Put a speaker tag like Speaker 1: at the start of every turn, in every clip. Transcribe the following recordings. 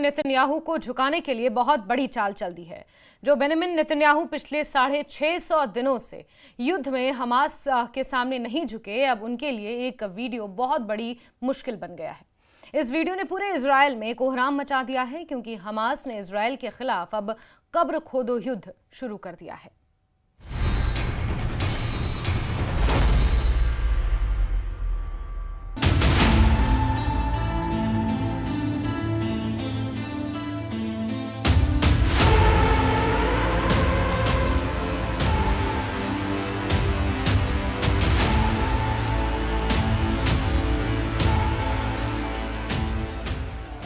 Speaker 1: Netanyahu को झुकाने के लिए बहुत बड़ी चाल चल दी है। जो बेंजामिन नेतन्याहू पिछले 650 दिनों से युद्ध में हमास के सामने नहीं झुके, अब उनके लिए एक वीडियो बहुत बड़ी मुश्किल बन गया है। इस वीडियो ने पूरे इजराइल में कोहराम मचा दिया है, क्योंकि हमास ने इजराइल के खिलाफ अब कब्र खोदो युद्ध शुरू कर दिया है।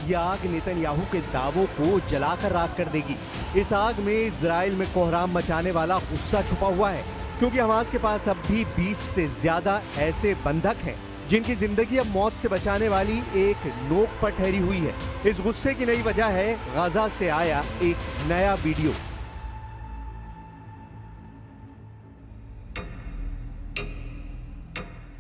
Speaker 2: ये आग नेतन्याहू के दावों को जलाकर राख कर देगी। इस आग में इजराइल में कोहराम मचाने वाला गुस्सा छुपा हुआ है, क्योंकि हमास के पास अब भी 20 से ज्यादा ऐसे बंधक हैं जिनकी जिंदगी अब मौत से बचाने वाली एक नोक पर ठहरी हुई है। इस गुस्से की नई वजह है गाजा से आया एक नया वीडियो।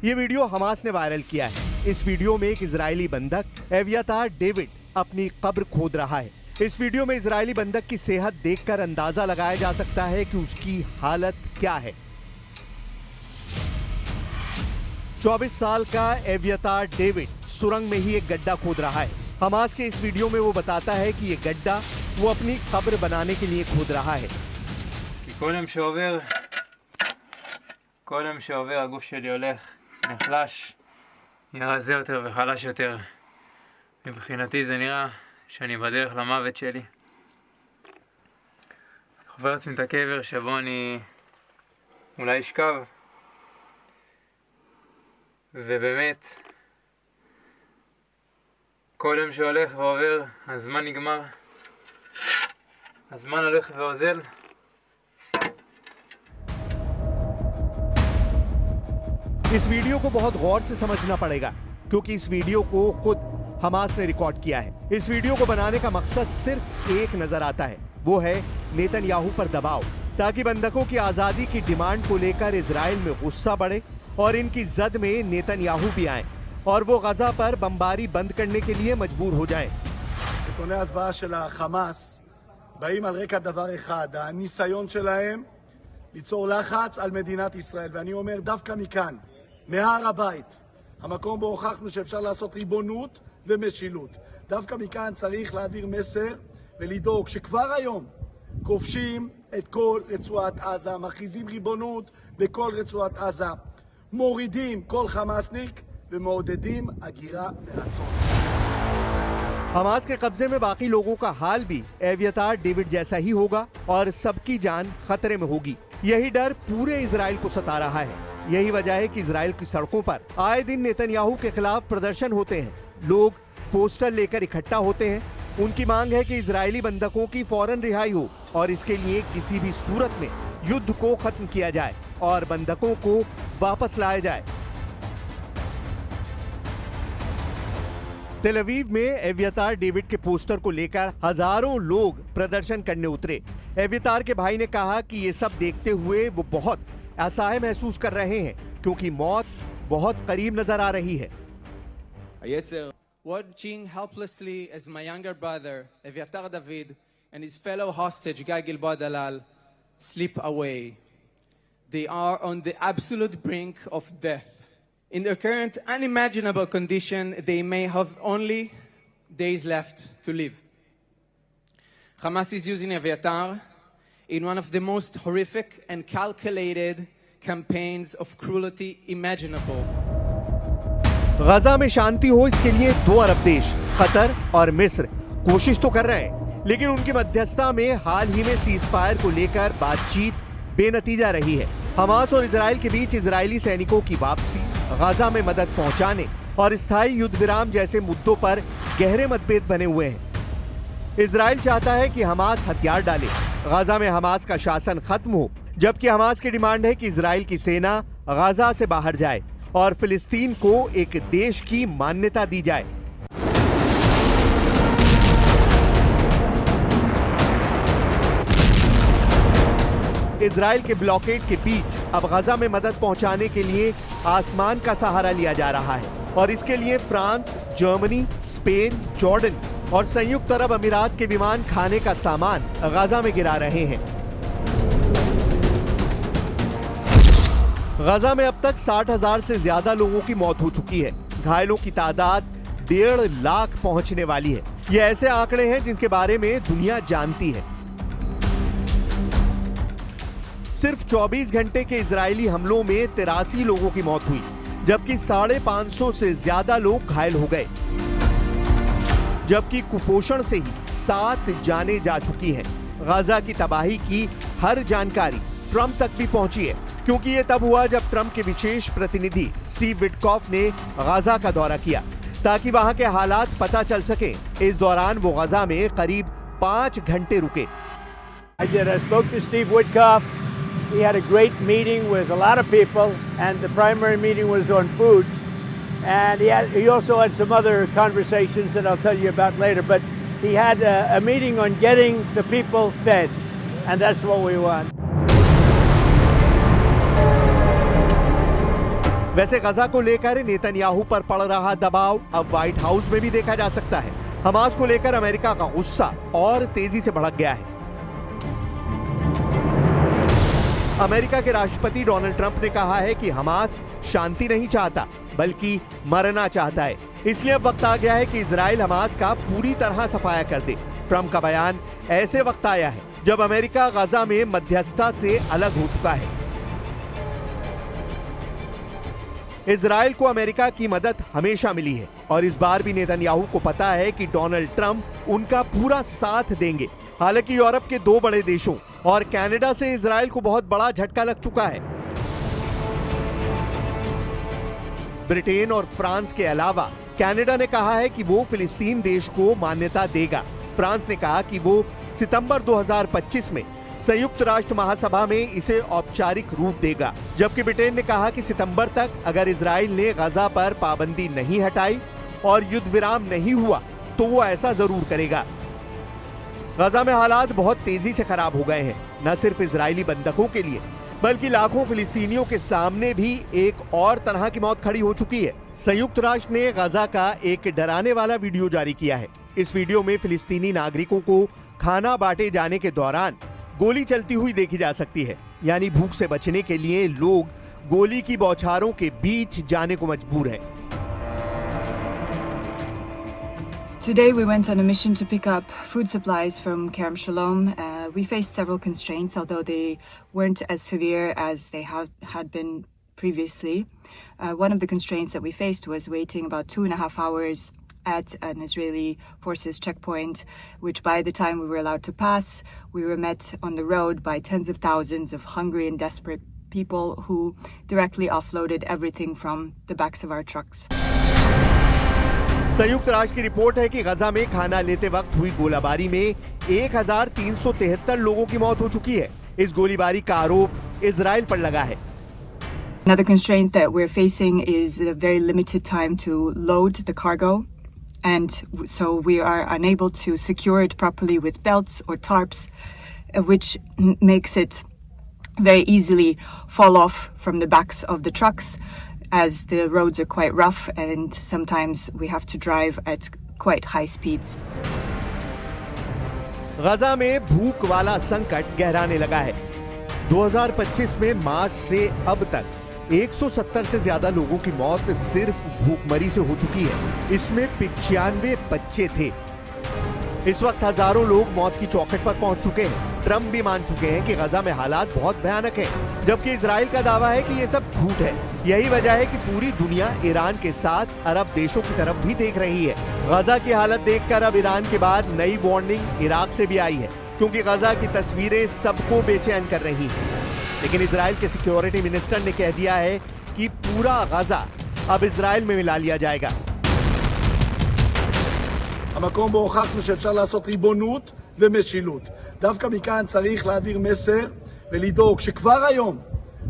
Speaker 2: ये वीडियो हमास ने वायरल किया है। इस वीडियो में एक इजरायली बंधक एवियातार डेविड अपनी कब्र खोद रहा है। इस वीडियो में इजरायली बंधक की सेहत देखकर अंदाजा लगाया जा सकता है कि उसकी हालत क्या है। 24 साल का एवियातार डेविड सुरंग में ही एक गड्ढा खोद रहा है। हमास के इस वीडियो में वो बताता है कि ये गड्ढा वो अपनी कब्र बनाने के लिए खोद रहा है।
Speaker 3: כל יום שעובר הגוף שלי הולך, נחלש, נראה רזה יותר וחלש יותר. מבחינתי זה נראה שאני בדרך למוות שלי. חובר לעצמי את הקבר שבו אני אולי אשכב. ובאמת, כל יום שהולך ועובר, הזמן נגמר. הזמן הולך ואוזל.
Speaker 2: इस वीडियो को बहुत गौर से समझना पड़ेगा, क्योंकि इस वीडियो को खुद हमास ने रिकॉर्ड किया है। इस वीडियो को बनाने का मकसद सिर्फ एक नजर आता है, वो है नेतन्याहू पर दबाव, ताकि बंधकों की आजादी की डिमांड को लेकर इजराइल में गुस्सा बढ़े और इनकी जद में नेतन्याहू भी आए और वो गजा पर बमबारी बंद करने के लिए मजबूर हो जाएं।
Speaker 4: נתוני ההסברה של החמאס באים על רקע דבר אחד, הניסיון שלהם ליצור לחץ על מדינת ישראל, ואני אומר דווקא מכאן, מהר הבית, המקום בו הוכחנו שאפשר לעשות ריבונות ומשילות. דווקא מכאן צריך להעביר מסר ולדאוג שכבר היום כובשים את כל רצועת עזה, מכריזים ריבונות בכל רצועת עזה, מורידים כל חמאסניק ומעודדים הגירה מרצון.
Speaker 2: हमास के कब्जे में बाकी लोगों का हाल भी एवियातार डेविड जैसा ही होगा और सबकी जान खतरे में होगी। यही डर पूरे इजराइल को सता रहा है। यही वजह है कि इजराइल की सड़कों पर आए दिन नेतन्याहू के खिलाफ प्रदर्शन होते हैं। लोग पोस्टर लेकर इकट्ठा होते हैं। उनकी मांग है कि इजरायली बंधकों की फौरन रिहाई हो और इसके लिए किसी भी सूरत में युद्ध को खत्म किया जाए और बंधकों को वापस लाया जाए। तेल अवीव में एवियातार डेविड के पोस्टर को लेकर हजारों लोग प्रदर्शन करने उतरे। एवियातार के भाई ने कहा कि ये सब देखते हुए वो बहुत असहाय महसूस कर रहे हैं, क्योंकि मौत बहुत करीब नजर आ रही है।
Speaker 5: Watching helplessly as my younger brother Eviatar David and his fellow hostage Guy Gilboa Dalal slip away. They are on the absolute brink of death. In their current unimaginable condition, they may have only days left to live. Hamas is using Eviatar in one of the most horrific and calculated campaigns of cruelty imaginable.
Speaker 2: गजा में शांति हो, इसके लिए 2 अरब देश Qatar और मिस्र कोशिश तो कर रहे हैं, लेकिन उनकी मध्यस्थता में हाल ही में सीज फायर को लेकर बातचीत बेनतीजा रही है। हमास और इजराइल के बीच इजरायली सैनिकों की वापसी, गजा में मदद पहुंचाने और स्थायी युद्ध विराम जैसे मुद्दों पर गहरे मतभेद बने हुए हैं। इजराइल चाहता है कि हमास हथियार डाले, गजा में हमास का शासन खत्म हो, जबकि हमास की डिमांड है कि इजराइल की सेना गजा से बाहर जाए और फिलिस्तीन को एक देश की मान्यता दी जाए। इजराइल के ब्लॉकेड के बीच अब गजा में मदद पहुंचाने के लिए आसमान का सहारा लिया जा रहा है और इसके लिए फ्रांस, जर्मनी, स्पेन, जॉर्डन और संयुक्त अरब अमीरात के विमान खाने का सामान गाजा में गिरा रहे हैं। गाजा में अब तक 60,000 से ज्यादा लोगों की मौत हो चुकी है। घायलों की तादाद 1.5 लाख पहुंचने वाली है। ये ऐसे आंकड़े हैं जिनके बारे में दुनिया जानती है। सिर्फ 24 घंटे के इजरायली हमलों में 83 लोगों की मौत हुई, जबकि 550 से ज्यादा लोग घायल हो गए। जबकि कुपोषण से ही 7 जानें जा चुकी हैं। गाजा की तबाही की हर जानकारी ट्रंप तक भी पहुंची है, क्योंकि ये तब हुआ जब ट्रंप के विशेष प्रतिनिधि स्टीव विटकॉफ ने गाजा का दौरा किया, ताकि वहां के हालात पता चल सके। इस दौरान वो गाजा में करीब 5 घंटे रुके।
Speaker 6: I spoke to Steve Witkoff. He had a great meeting with a lot of people, and the primary meeting was on food. And he also had some other conversations that I'll tell you about later. But he had a meeting on getting the people fed, and that's what we want.
Speaker 2: वैसे Gaza को लेकर Netanyahu पर पड़ रहा दबाव अब white house में भी देखा जा सकता है। हमास को लेकर अमेरिका का गुस्सा और तेजी से भड़क गया है। अमेरिका के राष्ट्रपति डोनाल्ड ट्रंप ने कहा है कि हमास शांति नहीं चाहता, बल्कि मरना चाहता है। इसलिए अब वक्त आ गया है कि इजराइल हमास का पूरी तरह सफाया कर दे। ट्रंप का बयान ऐसे वक्त आया है जब अमेरिका गाजा में मध्यस्थता से अलग हो चुका है। इजराइल को अमेरिका की मदद हमेशा मिली है और इस बार भी नेतन्याहू को पता है कि डोनाल्ड ट्रंप उनका पूरा साथ देंगे। हालांकि यूरोप के 2 बड़े देशों और कनाडा से इजराइल को बहुत बड़ा झटका लग चुका है। ब्रिटेन और फ्रांस के अलावा कनाडा ने कहा है कि वो फिलिस्तीन देश को मान्यता देगा। फ्रांस ने कहा कि वो सितंबर 2025 में संयुक्त राष्ट्र महासभा में इसे औपचारिक रूप देगा, जबकि ब्रिटेन ने कहा कि सितंबर तक अगर इजराइल ने गाजा पर पाबंदी नहीं हटाई और युद्ध विराम नहीं हुआ तो वो ऐसा जरूर करेगा। गाजा में हालात बहुत तेजी से खराब हो गए हैं, न सिर्फ इजरायली बंधकों के लिए बल्कि लाखों फिलिस्तीनियों के सामने भी एक और तरह की मौत खड़ी हो चुकी है। संयुक्त राष्ट्र ने गाजा का एक डराने वाला वीडियो जारी किया है। इस वीडियो में फिलिस्तीनी नागरिकों को खाना बांटे जाने के दौरान गोली चलती हुई देखी जा सकती है, यानी भूख से बचने के लिए लोग गोली की बौछारों के बीच जाने को मजबूर हैं।
Speaker 7: Today we went on a mission to pick up food supplies from Kerem Shalom. We faced several constraints, although they weren't as severe as they had been previously. One of the constraints that we faced was waiting about 2.5 hours at an Israeli forces checkpoint, which by the time we were allowed to pass, we were met on the road by tens of thousands of hungry and desperate people who directly offloaded everything from the backs of our trucks.
Speaker 2: संयुक्त राष्ट्र की report है कि Gaza में खाना लेते वक्त हुई गोलाबारी में 1373 लोगों की मौत हो चुकी है। इस गोलीबारी का आरोप इजराइल पर लगा है।
Speaker 7: Another constraint that we're facing is the very limited time to load the cargo, and so we are unable to secure it properly with belts or tarps, which makes it very easily fall off from the backs of the trucks, as the roads are quite rough and sometimes we have to drive at quite high speeds.
Speaker 2: Gaza में भूख वाला संकट गहराने लगा है। 2025 में मार्च से अब तक 170 से ज्यादा लोगों की मौत सिर्फ भूखमरी से हो चुकी है। इसमें 95 बच्चे थे। इस वक्त हजारों लोग मौत की चौखट पर पहुंच चुके हैं। ट्रंप भी मान चुके हैं कि गाजा में हालात बहुत भयानक हैं, जबकि इजराइल का दावा है कि ये सब झूठ है। यही वजह है कि पूरी दुनिया ईरान के साथ अरब देशों की तरफ भी देख रही है। गाजा की हालत देखकर अब ईरान के बाद नई वार्निंग इराक से भी आई है, क्योंकि गाजा की तस्वीरें सबको बेचैन कर रही हैं। लेकिन इजराइल के सिक्योरिटी मिनिस्टर ने कह दिया है कि पूरा गाजा अब इजराइल में मिला लिया जाएगा।
Speaker 4: המקום בו הוכחנו שאפשר לעשות ריבונות ומשילות. דווקא מכאן צריך להעביר מסר ולדאוג שכבר היום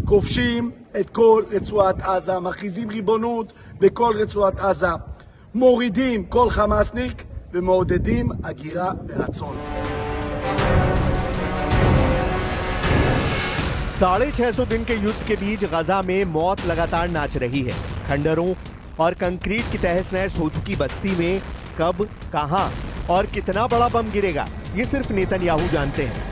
Speaker 4: כובשים את כל רצועת עזה, מכריזים ריבונות בכל רצועת עזה, מורידים כל חמאסניק ומעודדים הגירה מרצון.
Speaker 2: 650 दिन के युद्ध के बीच गाजा में मौत लगातार नाच रही है। खंडरों और कंक्रीट की तहस नहस हो चुकी बस्ती में कब, कहां और कितना बड़ा बम गिरेगा ये सिर्फ नेतन्याहू जानते हैं।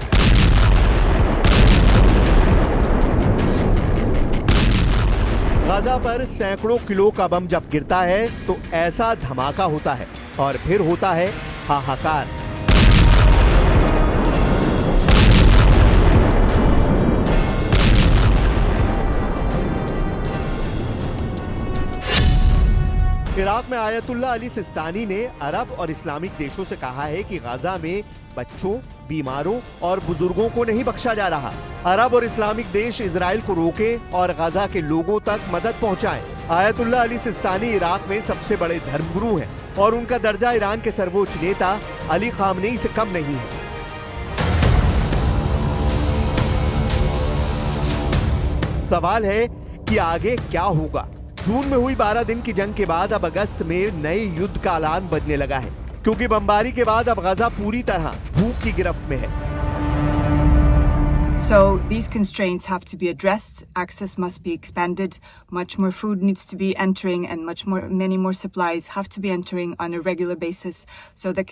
Speaker 2: गाजा पर सैकड़ों किलो का बम जब गिरता है तो ऐसा धमाका होता है और फिर होता है हाहाकार। इराक में आयतुल्ला अली सिस्तानी ने अरब और इस्लामिक देशों से कहा है कि गाजा में बच्चों, बीमारों और बुजुर्गों को नहीं बख्शा जा रहा। अरब और इस्लामिक देश इजराइल को रोकें और गाजा के लोगों तक मदद पहुंचाएं। आयतुल्ला अली सिस्तानी इराक में सबसे बड़े धर्मगुरु हैं और उनका दर्जा ईरान के सर्वोच्च नेता अली खामनेई से कम नहीं है। सवाल है कि आगे क्या होगा। जून में हुई 12 दिन की जंग के बाद अब अगस्त में नए युद्ध का ऐलान बनने लगा है, क्योंकि बमबारी के बाद अब गाजा पूरी तरह भूख की गिरफ्त में है।
Speaker 7: So these constraints have to be addressed. Access must be expanded. Much more food needs to be entering, and many more supplies have to be entering on a regular basis, so that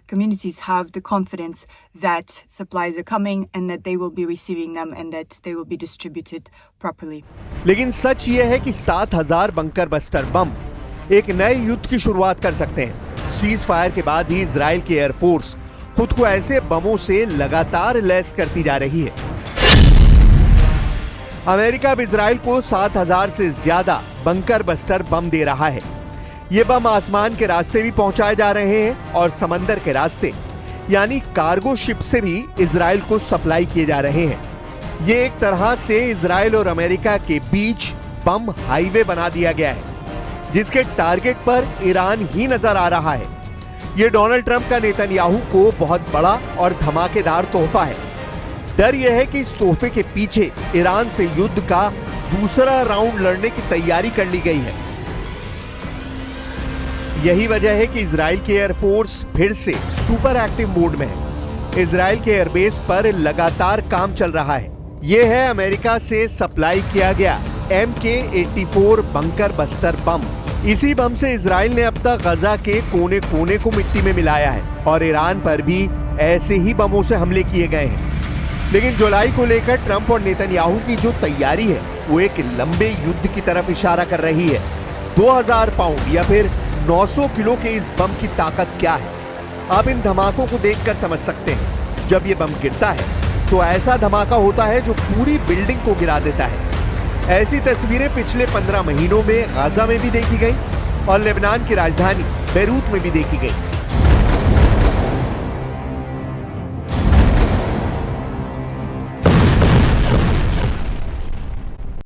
Speaker 7: communities have the confidence that supplies are coming and that they will be receiving them and that they will be distributed properly.
Speaker 2: लेकिन सच ये है कि 7,000 bunker buster bomb एक नए युद्ध की शुरुआत कर सकते हैं। सीज फायर के बाद ही इजराइल की एयरफोर्स खुद को ऐसे बमों से लगातार लैस करती जा रही है। अमेरिका अब इजराइल को 7,000 से ज्यादा बंकर बस्टर बम दे रहा है। ये बम आसमान के रास्ते भी पहुंचाए जा रहे हैं और समंदर के रास्ते यानी कार्गो शिप से भी इजराइल को सप्लाई किए जा रहे हैं। ये एक तरह से इजराइल और अमेरिका के बीच बम हाईवे बना दिया गया है, जिसके टारगेट पर ईरान ही नजर आ रहा है। ये डोनाल्ड ट्रंप का नेतन्याहू को बहुत बड़ा और धमाकेदार तोहफा है। डर यह है कि इस तोहफे के पीछे ईरान से युद्ध का दूसरा राउंड लड़ने की तैयारी कर ली गई है। यही वजह है कि इजराइल की एयरफोर्स फिर से सुपर एक्टिव मोड में है। इजराइल के एयरबेस पर लगातार काम चल रहा है। यह है अमेरिका से सप्लाई किया गया MK-84 बंकर बस्टर बम। इसी बम से इजराइल ने अब तक गाजा के कोने कोने को मिट्टी में मिलाया है और ईरान पर भी ऐसे ही बमों से हमले किए गए हैं। लेकिन जुलाई को लेकर ट्रंप और नेतन्याहू की जो तैयारी है वो एक लंबे युद्ध की तरफ इशारा कर रही है। 2000 पाउंड या फिर 900 किलो के इस बम की ताकत क्या है, आप इन धमाकों को देखकर समझ सकते हैं। जब ये बम गिरता है तो ऐसा धमाका होता है जो पूरी बिल्डिंग को गिरा देता है। ऐसी तस्वीरें पिछले 15 महीनों में गाजा में भी देखी गई और लेबनान की राजधानी बेरूत में भी देखी गई।